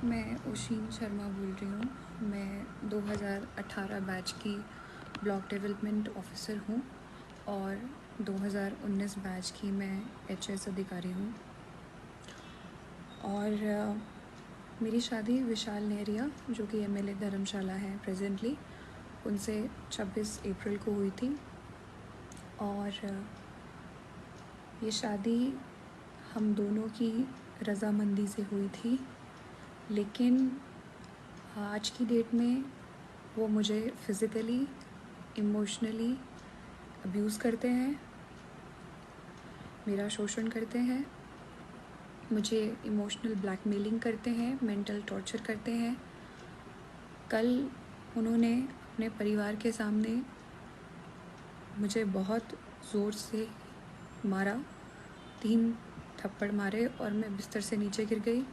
मैं उशीन शर्मा बोल रही हूँ। मैं 2018 बैच की ब्लॉक डेवलपमेंट ऑफिसर हूँ और 2019 बैच की मैं एचएस अधिकारी हूँ। और मेरी शादी विशाल नेहरिया, जो कि एमएलए धर्मशाला है प्रेजेंटली, उनसे 26 अप्रैल को हुई थी। और ये शादी हम दोनों की रज़ामंदी से हुई थी, लेकिन आज की डेट में वो मुझे फ़िज़िकली, इमोशनली अब्यूज़ करते हैं, मेरा शोषण करते हैं, मुझे इमोशनल ब्लैकमेलिंग करते हैं, मेंटल टॉर्चर करते हैं। कल उन्होंने अपने परिवार के सामने मुझे बहुत ज़ोर से मारा, 3 थप्पड़ मारे और मैं बिस्तर से नीचे गिर गई।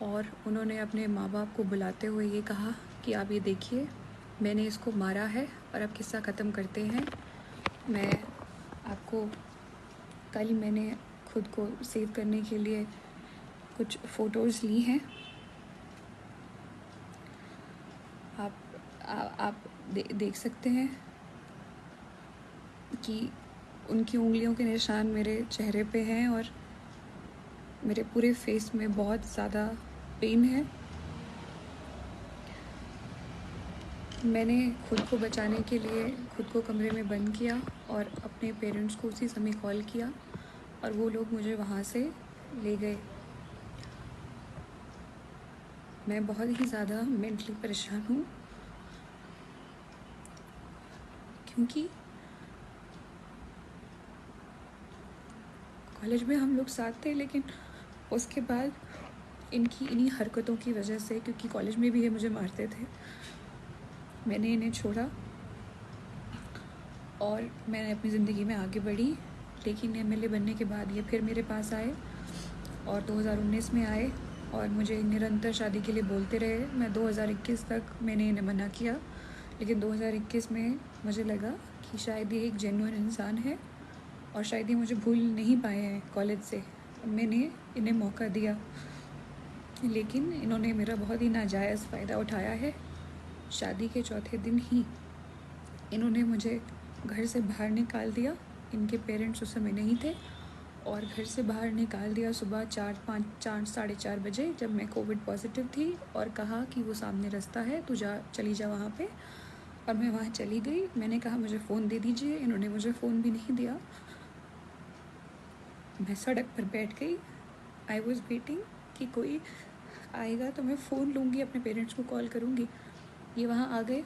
और उन्होंने अपने माँ बाप को बुलाते हुए ये कहा कि आप ये देखिए, मैंने इसको मारा है और अब किस्सा ख़त्म करते हैं। मैं आपको कल मैंने खुद को सेव करने के लिए कुछ फ़ोटोज़ ली हैं। आप देख सकते हैं कि उनकी उंगलियों के निशान मेरे चेहरे पे हैं और मेरे पूरे फेस में बहुत ज़्यादा पेन है। मैंने खुद को बचाने के लिए खुद को कमरे में बंद किया और अपने पेरेंट्स को उसी समय कॉल किया और वो लोग मुझे वहाँ से ले गए। मैं बहुत ही ज़्यादा मेंटली परेशान हूँ, क्योंकि कॉलेज में हम लोग साथ थे, लेकिन उसके बाद इन्हीं हरकतों की वजह से, क्योंकि कॉलेज में भी ये मुझे मारते थे, मैंने इन्हें छोड़ा और मैंने अपनी ज़िंदगी में आगे बढ़ी। लेकिन एमएलए बनने के बाद ये फिर मेरे पास आए और 2019 में आए और मुझे निरंतर शादी के लिए बोलते रहे। मैं 2021 तक मैंने इन्हें मना किया, लेकिन 2021 में मुझे लगा कि शायद ये एक जेन्युइन इंसान है और शायद ये मुझे भूल नहीं पाए हैं कॉलेज से। मैंने इन्हें मौका दिया, लेकिन इन्होंने मेरा बहुत ही नाजायज़ फ़ायदा उठाया है। शादी के चौथे दिन ही इन्होंने मुझे घर से बाहर निकाल दिया। इनके पेरेंट्स उस समय नहीं थे और घर से बाहर निकाल दिया सुबह 4 साढ़े 4 बजे, जब मैं कोविड पॉजिटिव थी, और कहा कि वो सामने रास्ता है, तू जा, चली जा वहाँ पे। और मैं वहाँ चली गई। मैंने कहा मुझे फ़ोन दे दीजिए, इन्होंने मुझे फ़ोन भी नहीं दिया। मैं सड़क पर बैठ गई। आई वॉज़ वेटिंग कि कोई आएगा तो मैं फ़ोन लूँगी, अपने पेरेंट्स को कॉल करूँगी। ये वहाँ आ गए।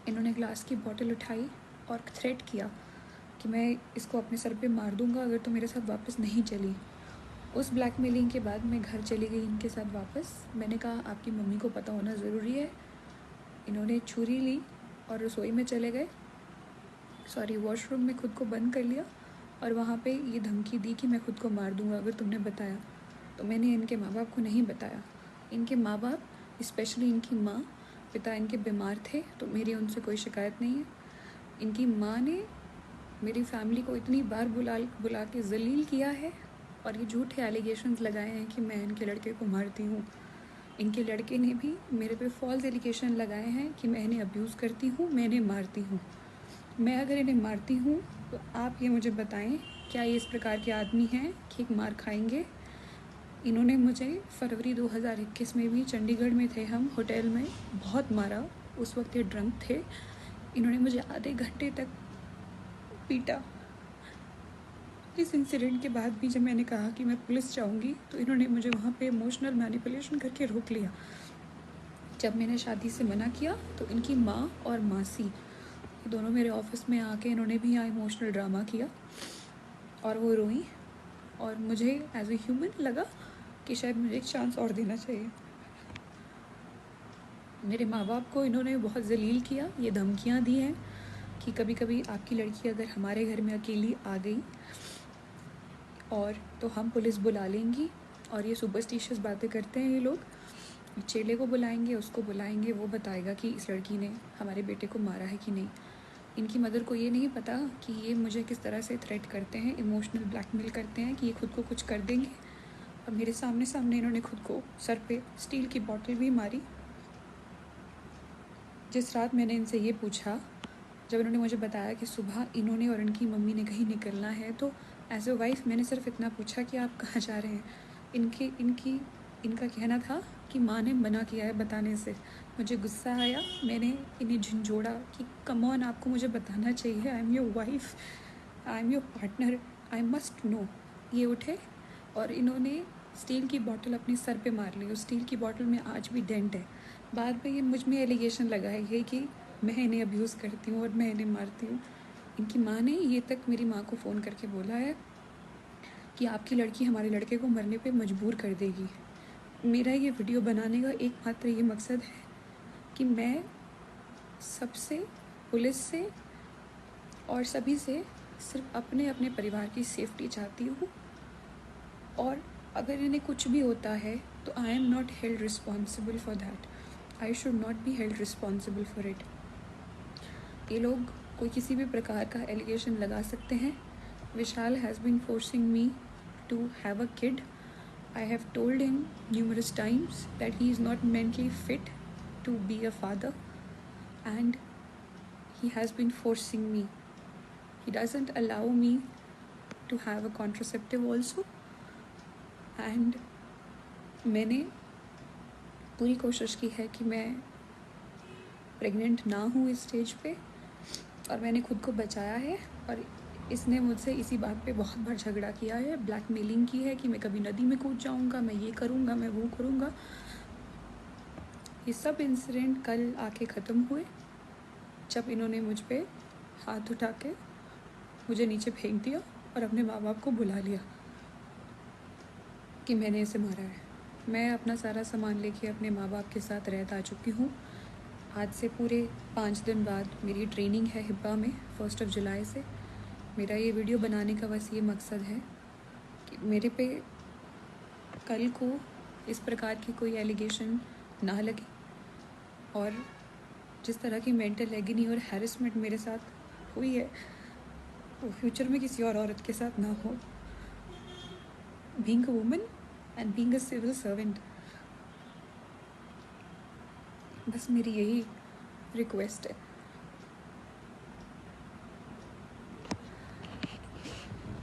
इन्होंने ग्लास की बॉटल उठाई और थ्रेट किया कि मैं इसको अपने सर पे मार दूँगा अगर तो मेरे साथ वापस नहीं चली। उस ब्लैकमेलिंग के बाद मैं घर चली गई इनके साथ वापस। मैंने कहा आपकी मम्मी को पता होना ज़रूरी है। इन्होंने छुरी ली और रसोई में चले गए, वॉशरूम में खुद को बंद कर लिया और वहाँ पे ये धमकी दी कि मैं खुद को मार दूँगा अगर तुमने बताया। तो मैंने इनके माँ बाप को नहीं बताया। इनके माँ बाप, स्पेशली इनकी माँ, पिता इनके बीमार थे, तो मेरी उनसे कोई शिकायत नहीं है। इनकी माँ ने मेरी फैमिली को इतनी बार बुला के ज़लील किया है और ये झूठे एलिगेशंस लगाए हैं कि मैं इनके लड़के को मारती हूँ। इनके लड़के ने भी मेरे पे फॉल्स एलिगेशन लगाए हैं कि मैं इन्हें अब्यूज़ करती हूँ, मैं इन्हें मारती हूँ। मैं अगर इन्हें मारती हूँ तो आप ये मुझे बताएं, क्या ये इस प्रकार के आदमी हैं कि एक मार खाएंगे? इन्होंने मुझे फरवरी 2021 में भी, चंडीगढ़ में थे हम होटल में, बहुत मारा। उस वक्त ये ड्रंक थे। इन्होंने मुझे आधे घंटे तक पीटा। इस इंसिडेंट के बाद भी जब मैंने कहा कि मैं पुलिस जाऊंगी, तो इन्होंने मुझे वहाँ पे इमोशनल मैनिपुलेशन करके रोक लिया। जब मैंने शादी से मना किया तो इनकी माँ और मासी, ये दोनों मेरे ऑफिस में आके इन्होंने भी यहाँ इमोशनल ड्रामा किया और वो रोई। और मुझे एज ए ह्यूमन लगा कि शायद मुझे एक चांस और देना चाहिए। मेरे माँ बाप को इन्होंने बहुत ज़लील किया। ये धमकियाँ दी हैं कि कभी कभी आपकी लड़की अगर हमारे घर में अकेली आ गई और तो हम पुलिस बुला लेंगी। और ये सुपरस्टिशियस बातें करते हैं ये लोग। चेले को बुलाएंगे, उसको बुलाएंगे, वो बताएगा कि इस लड़की ने हमारे बेटे को मारा है कि नहीं। इनकी मदर को ये नहीं पता कि ये मुझे किस तरह से थ्रेट करते हैं, इमोशनल ब्लैकमेल करते हैं कि ये खुद को कुछ कर देंगे और मेरे सामने सामने इन्होंने खुद को सर पे स्टील की बॉटल भी मारी। जिस रात मैंने इनसे ये पूछा, जब इन्होंने मुझे बताया कि सुबह इन्होंने और इनकी मम्मी ने कहीं निकलना है, तो एज अ वाइफ मैंने सिर्फ इतना पूछा कि आप कहाँ जा रहे हैं। इनका कहना था कि माँ ने मना किया है बताने से। मुझे गुस्सा आया, मैंने इन्हें झंझोड़ा कि कम ऑन, आपको मुझे बताना चाहिए, I am your wife, I am your partner, I must know. ये उठे और इन्होंने स्टील की बॉटल अपने सर पे मार ली। उस स्टील की बॉटल में आज भी डेंट है। बाद में ये मुझ में एलिगेशन लगाई है कि मैं इन्हें अब्यूज़ करती हूँ और मैं इन्हें मारती हूँ। इनकी माँ ने ये तक मेरी माँ को फ़ोन करके बोला है कि आपकी लड़की हमारे लड़के को मरने पे मजबूर कर देगी। मेरा ये वीडियो बनाने का एकमात्र ये मकसद है कि मैं सबसे, पुलिस से और सभी से सिर्फ अपने अपने परिवार की सेफ्टी चाहती हूँ। और अगर इन्हें कुछ भी होता है तो I am not held responsible for that, I should not be held responsible for it. ये लोग कोई किसी भी प्रकार का एलिगेशन लगा सकते हैं। Vishal has been forcing me to have a kid. I have told him numerous times that he is not mentally fit to be a father, and he has been forcing me. He doesn't allow me to have a contraceptive also, and मैंने पूरी कोशिश की है कि मैं pregnant ना हूँ इस स्टेज पे, और मैंने खुद को बचाया है। और इसने मुझसे इसी बात पे बहुत बार झगड़ा किया है, ब्लैकमेलिंग की है कि मैं कभी नदी में कूद जाऊँगा, मैं ये करूँगा, मैं वो करूँगा। ये सब इंसिडेंट कल आके ख़त्म हुए जब इन्होंने मुझ पे हाथ उठा के मुझे नीचे फेंक दिया और अपने माँ बाप को बुला लिया कि मैंने इसे मारा है। मैं अपना सारा सामान लेके अपने माँ बाप के साथ रहता आ चुकी हूँ। आज से पूरे 5 दिन बाद मेरी ट्रेनिंग है हिब्बा में 1 जुलाई से। मेरा ये वीडियो बनाने का बस ये मकसद है कि मेरे पे कल को इस प्रकार की कोई एलिगेशन ना लगे, और जिस तरह की मेंटल एगनी और हैरेसमेंट मेरे साथ हुई है वो फ्यूचर में किसी और औरत के साथ ना हो। Being a woman and being a civil servant, बस मेरी यही रिक्वेस्ट है।